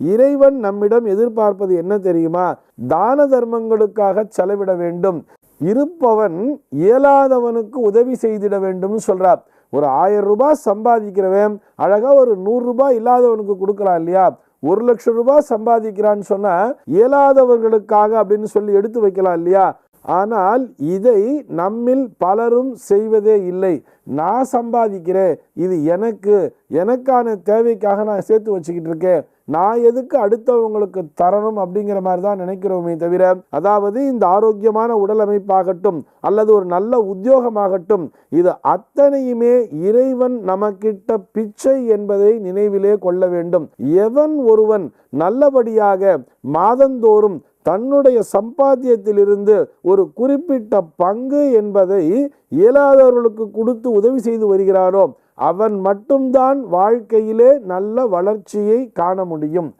இறைவன் நம்மிடம் எதிர்பார்ப்பது என்ன தெரியுமா? தான தர்மங்களுக்காக செலவிட வேண்டும். இருப்பவன் இயலாதவனுக்கு உதவி செய்திட வேண்டும் சொல்றார். ஒரு 1000 ரூபாய் சம்பாதிக்கிறவன் அழகா ஒரு 100 ரூபாய் இல்லாதவனுக்கு கொடுக்கலாம் இல்லையா? 1,00,000 ரூபாய் சம்பாதிக்கிறான்னு சொன்னா இயலாதவர்களுக்காக அப்படின்னு சொல்லி எடுத்து வைக்கலாம் இல்லையா? ஆனால் இதை நம்மில் பலரும் செய்வதே இல்லை. நான் சம்பாதிக்கிறேன், இது எனக்கான தேவைக்காக நான் சேர்த்து வச்சுக்கிட்டு இருக்கேன், நான் எதுக்கு அடுத்தவங்களுக்கு தரணும் அப்படிங்கிற மாதிரி தான் நினைக்கிறோமே தவிர, அதாவது இந்த ஆரோக்கியமான உடல் அமைப்பாகட்டும் அல்லது ஒரு நல்ல உத்தியோகமாகட்டும், இது அத்தனையுமே இறைவன் நமக்கிட்ட பிச்சை என்பதை நினைவிலே கொள்ள வேண்டும். எவன் ஒருவன் நல்லபடியாக மாதந்தோறும் தன்னுடைய சம்பாத்தியத்திலிருந்து ஒரு குறிப்பிட்ட பங்கு என்பதை இயலாதவர்களுக்கு கொடுத்து உதவி செய்து வருகிறானோ அவன் மட்டும்தான் வாழ்க்கையிலே நல்ல வளர்ச்சியை காண முடியும்.